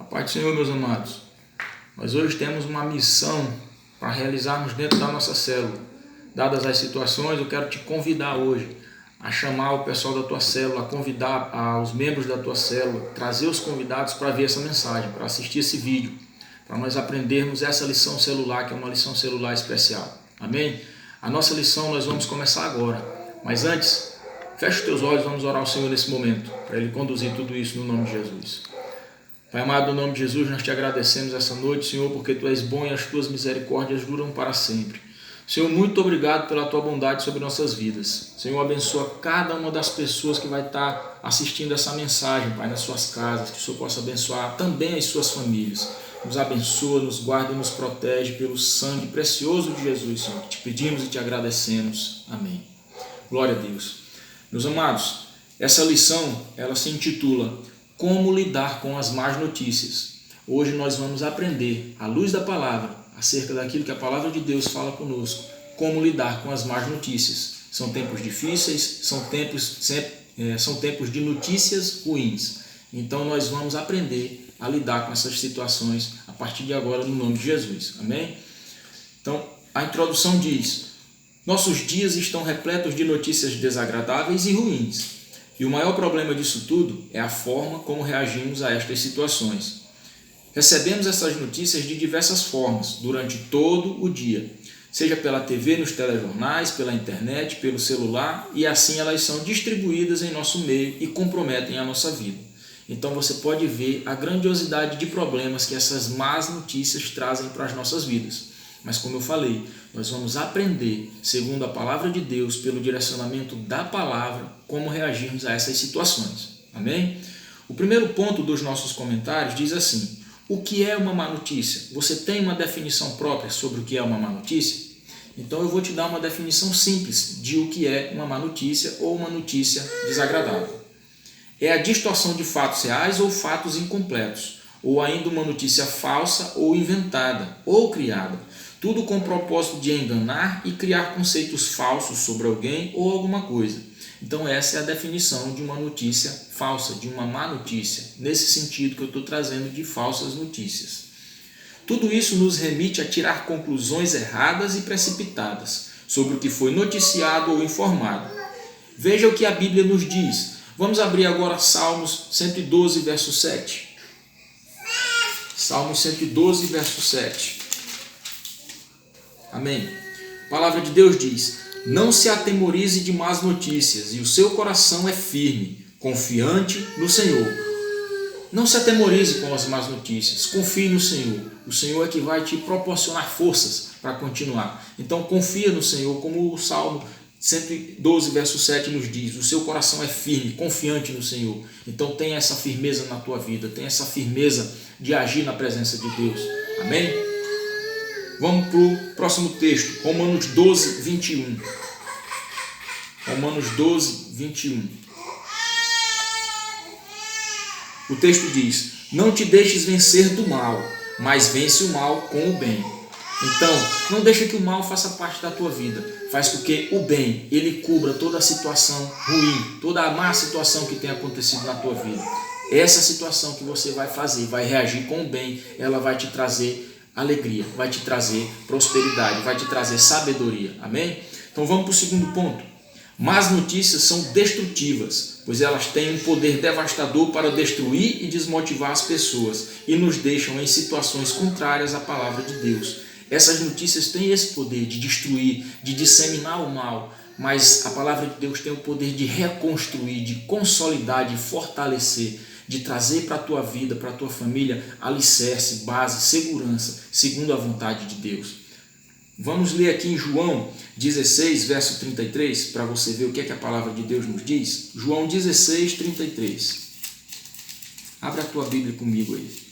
Pai do Senhor, meus amados, nós hoje temos uma missão para realizarmos dentro da nossa célula. Dadas as situações, eu quero te convidar hoje a chamar o pessoal da tua célula, a convidar os membros da tua célula, trazer os convidados para ver essa mensagem, para assistir esse vídeo, para nós aprendermos essa lição celular, que é uma lição celular especial. Amém? A nossa lição nós vamos começar agora, mas antes, feche os teus olhos, vamos orar ao Senhor nesse momento, para Ele conduzir tudo isso no nome de Jesus. Pai amado, no nome de Jesus, nós te agradecemos essa noite, Senhor, porque Tu és bom e as Tuas misericórdias duram para sempre. Senhor, muito obrigado pela Tua bondade sobre nossas vidas. Senhor, abençoa cada uma das pessoas que vai estar assistindo essa mensagem, Pai, nas suas casas, que o Senhor possa abençoar também as suas famílias. Nos abençoa, nos guarda e nos protege pelo sangue precioso de Jesus, Senhor, que te pedimos e te agradecemos. Amém. Glória a Deus. Meus amados, essa lição, ela se intitula Como lidar com as más notícias. Hoje nós vamos aprender, à luz da palavra, acerca daquilo que a palavra de Deus fala conosco, como lidar com as más notícias. São tempos difíceis, são tempos de notícias ruins. Então nós vamos aprender a lidar com essas situações a partir de agora, no nome de Jesus. Amém? Então, a introdução diz: nossos dias estão repletos de notícias desagradáveis e ruins. E o maior problema disso tudo é a forma como reagimos a estas situações. Recebemos essas notícias de diversas formas, durante todo o dia, seja pela TV, nos telejornais, pela internet, pelo celular, e assim elas são distribuídas em nosso meio e comprometem a nossa vida. Então você pode ver a grandiosidade de problemas que essas más notícias trazem para as nossas vidas. Mas como eu falei, nós vamos aprender, segundo a palavra de Deus, pelo direcionamento da palavra, como reagirmos a essas situações. Amém? O primeiro ponto dos nossos comentários diz assim: o que é uma má notícia? Você tem uma definição própria sobre o que é uma má notícia? Então eu vou te dar uma definição simples de o que é uma má notícia ou uma notícia desagradável. É a distorção de fatos reais ou fatos incompletos, ou ainda uma notícia falsa ou inventada, ou criada. Tudo com o propósito de enganar e criar conceitos falsos sobre alguém ou alguma coisa. Então essa é a definição de uma notícia falsa, de uma má notícia, nesse sentido que eu estou trazendo de falsas notícias. Tudo isso nos remite a tirar conclusões erradas e precipitadas sobre o que foi noticiado ou informado. Veja o que a Bíblia nos diz. Vamos abrir agora Salmos 112, verso 7. Salmos 112, verso 7. Amém. A palavra de Deus diz: não se atemorize de más notícias, e o seu coração é firme, confiante no Senhor. Não se atemorize com as más notícias, confie no Senhor. O Senhor é que vai te proporcionar forças para continuar. Então confia no Senhor, como o Salmo 112, verso 7 nos diz: o seu coração é firme, confiante no Senhor. Então tenha essa firmeza na tua vida, tenha essa firmeza de agir na presença de Deus. Amém? Vamos para o próximo texto, Romanos 12, 21. Romanos 12, 21. O texto diz: não te deixes vencer do mal, mas vence o mal com o bem. Então, não deixa que o mal faça parte da tua vida. Faz com que o bem, ele cubra toda a situação ruim, toda a má situação que tem acontecido na tua vida. Essa situação que você vai fazer, vai reagir com o bem, ela vai te trazer alegria, vai te trazer prosperidade, vai te trazer sabedoria. Amém? Então vamos para o segundo ponto. Más notícias são destrutivas, pois elas têm um poder devastador para destruir e desmotivar as pessoas e nos deixam em situações contrárias à palavra de Deus. Essas notícias têm esse poder de destruir, de disseminar o mal, mas a palavra de Deus tem o poder de reconstruir, de consolidar, de fortalecer, de trazer para a tua vida, para a tua família, alicerce, base, segurança, segundo a vontade de Deus. Vamos ler aqui em João 16, verso 33, para você ver o que é que a palavra de Deus nos diz. João 16, 33. Abra a tua Bíblia comigo aí.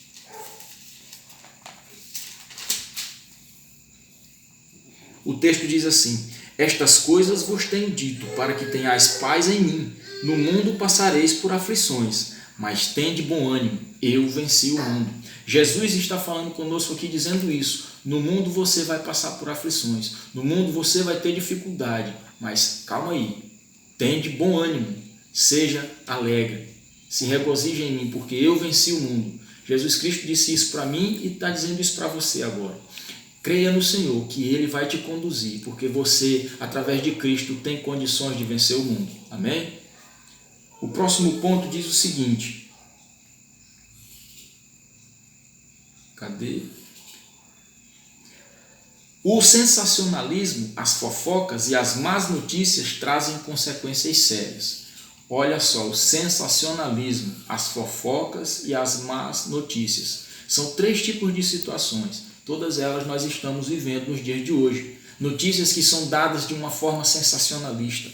O texto diz assim: estas coisas vos tenho dito, para que tenhais paz em mim. No mundo passareis por aflições, mas tende bom ânimo, eu venci o mundo. Jesus está falando conosco aqui dizendo isso. No mundo você vai passar por aflições, no mundo você vai ter dificuldade, mas calma aí, tende bom ânimo, seja alegre, se regozije em mim, porque eu venci o mundo. Jesus Cristo disse isso para mim e está dizendo isso para você agora. Creia no Senhor, que Ele vai te conduzir, porque você, através de Cristo, tem condições de vencer o mundo. Amém? O próximo ponto diz o seguinte. Cadê? O sensacionalismo, as fofocas e as más notícias trazem consequências sérias. Olha só, o sensacionalismo, as fofocas e as más notícias. São 3 tipos de situações. Todas elas nós estamos vivendo nos dias de hoje. Notícias que são dadas de uma forma sensacionalista.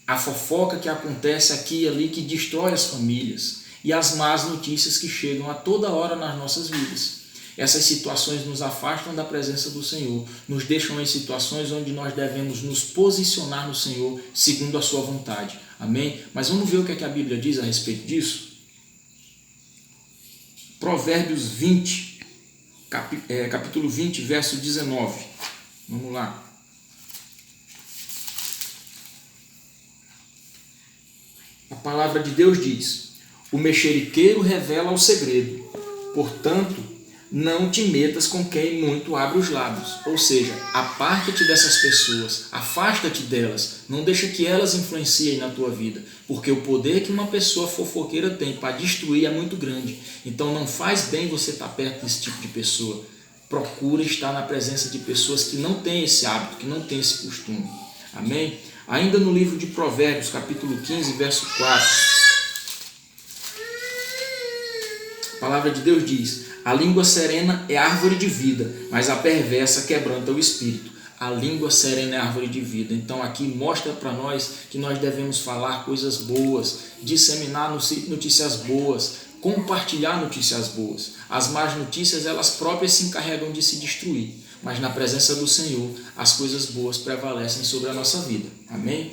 A fofoca que acontece aqui e ali que destrói as famílias. E as más notícias que chegam a toda hora nas nossas vidas. Essas situações nos afastam da presença do Senhor, nos deixam em situações onde nós devemos nos posicionar no Senhor segundo a sua vontade. Amém? Mas vamos ver o que é que a Bíblia diz a respeito disso? Provérbios 20, capítulo 20, verso 19. Vamos lá. A palavra de Deus diz: o mexeriqueiro revela o segredo, portanto, não te metas com quem muito abre os lábios. Ou seja, aparta-te dessas pessoas, afasta-te delas, não deixa que elas influenciem na tua vida, porque o poder que uma pessoa fofoqueira tem para destruir é muito grande. Então não faz bem você estar perto desse tipo de pessoa. Procura estar na presença de pessoas que não têm esse hábito, que não têm esse costume. Amém? Ainda no livro de Provérbios, capítulo 15, verso 4, a palavra de Deus diz: a língua serena é árvore de vida, mas a perversa quebranta o espírito. A língua serena é árvore de vida. Então aqui mostra para nós que nós devemos falar coisas boas, disseminar notícias boas, compartilhar notícias boas. As más notícias, elas próprias se encarregam de se destruir, mas na presença do Senhor, as coisas boas prevalecem sobre a nossa vida. Amém?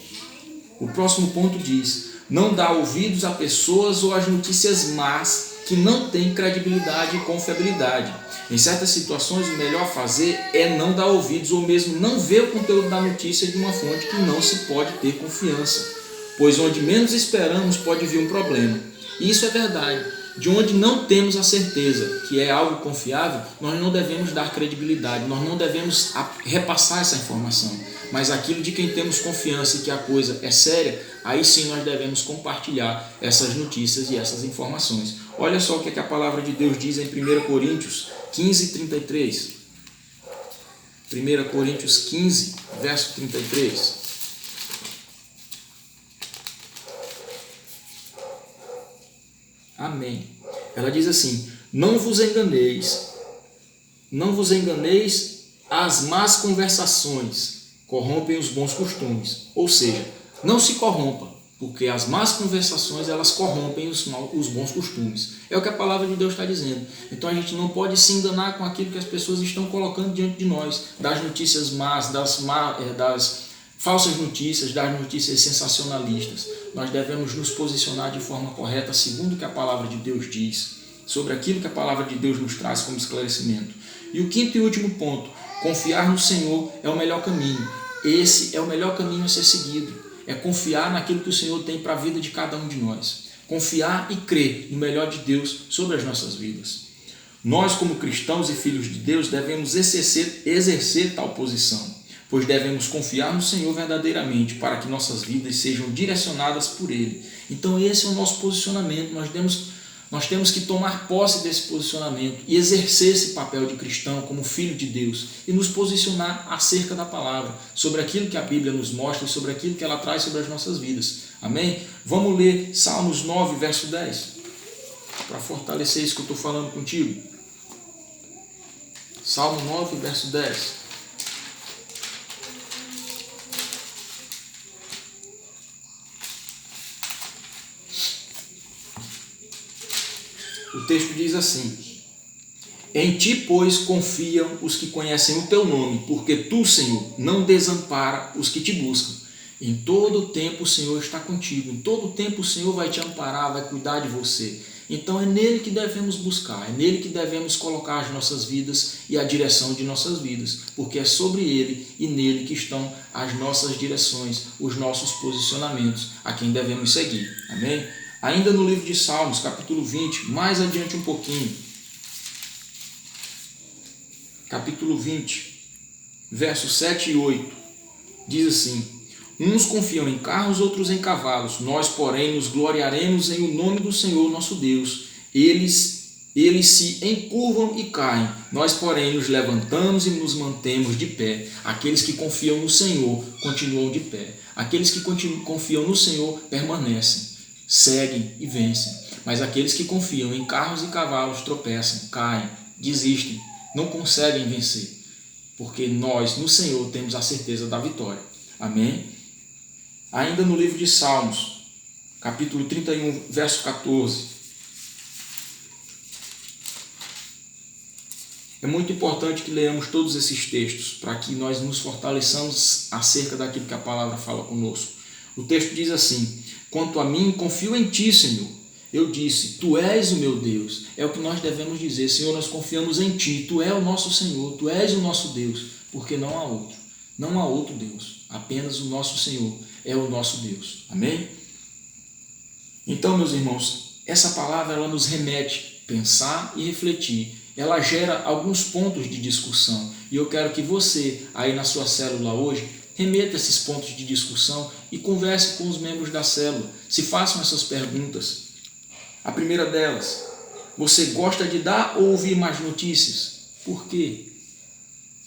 O próximo ponto diz: não dá ouvidos a pessoas ou às notícias más que não têm credibilidade e confiabilidade. Em certas situações, o melhor fazer é não dar ouvidos ou mesmo não ver o conteúdo da notícia de uma fonte que não se pode ter confiança, pois onde menos esperamos pode vir um problema. E isso é verdade. De onde não temos a certeza que é algo confiável, nós não devemos dar credibilidade, nós não devemos repassar essa informação. Mas aquilo de quem temos confiança e que a coisa é séria, aí sim nós devemos compartilhar essas notícias e essas informações. Olha só o que a palavra de Deus diz em 1 Coríntios 15, 33. 1 Coríntios 15, verso 33. Amém. Ela diz assim: não vos enganeis, as más conversações corrompem os bons costumes. Ou seja, não se corrompa, porque as más conversações, elas corrompem os bons costumes. É o que a palavra de Deus está dizendo. Então a gente não pode se enganar com aquilo que as pessoas estão colocando diante de nós, das notícias más, das falsas notícias, das notícias sensacionalistas. Nós devemos nos posicionar de forma correta, segundo o que a palavra de Deus diz, sobre aquilo que a palavra de Deus nos traz como esclarecimento. E o quinto e último ponto: confiar no Senhor é o melhor caminho. Esse é o melhor caminho a ser seguido. É confiar naquilo que o Senhor tem para a vida de cada um de nós. Confiar e crer no melhor de Deus sobre as nossas vidas. Nós, como cristãos e filhos de Deus, devemos exercer tal posição, pois devemos confiar no Senhor verdadeiramente para que nossas vidas sejam direcionadas por Ele. Então esse é o nosso posicionamento. Nós temos que tomar posse desse posicionamento e exercer esse papel de cristão como filho de Deus e nos posicionar acerca da palavra, sobre aquilo que a Bíblia nos mostra e sobre aquilo que ela traz sobre as nossas vidas. Amém? Vamos ler Salmos 9, verso 10, para fortalecer isso que eu estou falando contigo. Salmo 9, verso 10. O texto diz assim: em ti, pois, confiam os que conhecem o teu nome, porque tu, Senhor, não desampara os que te buscam. Em todo o tempo o Senhor está contigo, em todo o tempo o Senhor vai te amparar, vai cuidar de você. Então é nele que devemos buscar, é nele que devemos colocar as nossas vidas e a direção de nossas vidas, porque é sobre ele e nele que estão as nossas direções, os nossos posicionamentos, a quem devemos seguir. Amém? Ainda no livro de Salmos, capítulo 20, mais adiante um pouquinho. Capítulo 20, versos 7 e 8. Diz assim: uns confiam em carros, outros em cavalos. Nós, porém, nos gloriaremos em o nome do Senhor nosso Deus. Eles se encurvam e caem. Nós, porém, nos levantamos e nos mantemos de pé. Aqueles que confiam no Senhor continuam de pé. Aqueles que confiam no Senhor permanecem, seguem e vencem. Mas aqueles que confiam em carros e cavalos tropeçam, caem, desistem, não conseguem vencer. Porque nós, no Senhor, temos a certeza da vitória. Amém? Ainda no livro de Salmos, capítulo 31, verso 14. É muito importante que leamos todos esses textos para que nós nos fortaleçamos acerca daquilo que a palavra fala conosco. O texto diz assim: quanto a mim, confio em ti, Senhor. Eu disse, tu és o meu Deus. É o que nós devemos dizer: Senhor, nós confiamos em ti, tu és o nosso Senhor, tu és o nosso Deus, porque não há outro. Não há outro Deus, apenas o nosso Senhor é o nosso Deus. Amém? Então, meus irmãos, essa palavra ela nos remete a pensar e refletir. Ela gera alguns pontos de discussão. E eu quero que você, aí na sua célula hoje, remeta esses pontos de discussão e converse com os membros da célula. Se façam essas perguntas. A primeira delas: você gosta de dar ou ouvir mais notícias? Por quê?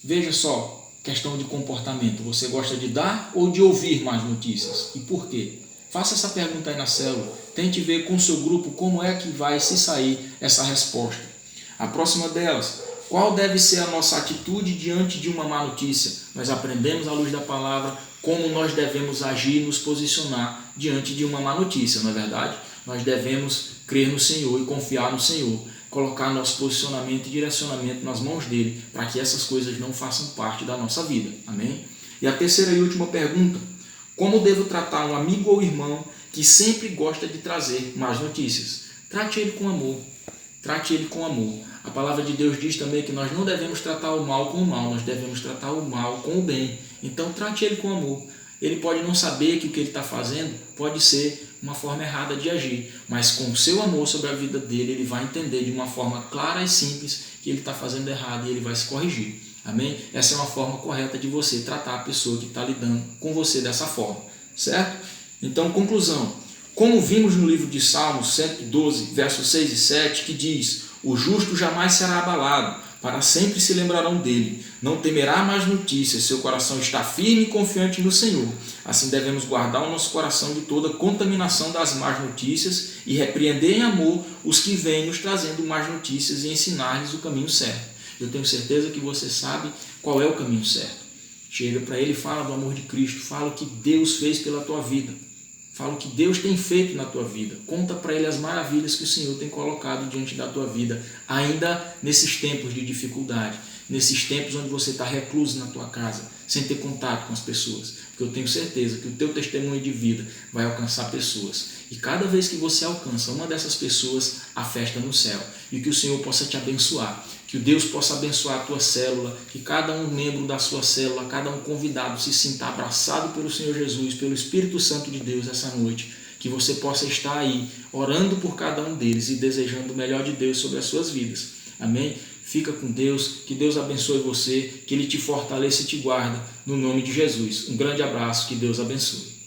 Veja só, questão de comportamento. Você gosta de dar ou de ouvir mais notícias? E por quê? Faça essa pergunta aí na célula. Tente ver com o seu grupo como é que vai se sair essa resposta. A próxima delas: qual deve ser a nossa atitude diante de uma má notícia? Nós aprendemos à luz da palavra como nós devemos agir e nos posicionar diante de uma má notícia, não é verdade? Nós devemos crer no Senhor e confiar no Senhor, colocar nosso posicionamento e direcionamento nas mãos dele, para que essas coisas não façam parte da nossa vida. Amém? E a terceira e última pergunta: como devo tratar um amigo ou irmão que sempre gosta de trazer más notícias? Trate ele com amor. Trate ele com amor. A palavra de Deus diz também que nós não devemos tratar o mal com o mal, nós devemos tratar o mal com o bem. Então trate ele com amor. Ele pode não saber que o que ele está fazendo pode ser uma forma errada de agir, mas com o seu amor sobre a vida dele, ele vai entender de uma forma clara e simples que ele está fazendo errado e ele vai se corrigir. Amém? Essa é uma forma correta de você tratar a pessoa que está lidando com você dessa forma. Certo? Então, conclusão. Como vimos no livro de Salmos 112, versos 6 e 7, que diz: o justo jamais será abalado, para sempre se lembrarão dele. Não temerá mais notícias, seu coração está firme e confiante no Senhor. Assim devemos guardar o nosso coração de toda contaminação das más notícias e repreender em amor os que vêm nos trazendo más notícias e ensinar-lhes o caminho certo. Eu tenho certeza que você sabe qual é o caminho certo. Chega para ele e fala do amor de Cristo, fala o que Deus fez pela tua vida. Fala o que Deus tem feito na tua vida. Conta para ele as maravilhas que o Senhor tem colocado diante da tua vida, ainda nesses tempos de dificuldade, nesses tempos onde você está recluso na tua casa, sem ter contato com as pessoas. Porque eu tenho certeza que o teu testemunho de vida vai alcançar pessoas. E cada vez que você alcança uma dessas pessoas, a festa no céu. E que o Senhor possa te abençoar. Que o Deus possa abençoar a tua célula, que cada um membro da sua célula, cada um convidado se sinta abraçado pelo Senhor Jesus, pelo Espírito Santo de Deus essa noite. Que você possa estar aí orando por cada um deles e desejando o melhor de Deus sobre as suas vidas. Amém? Fica com Deus, que Deus abençoe você, que Ele te fortaleça e te guarda, no nome de Jesus. Um grande abraço, que Deus abençoe.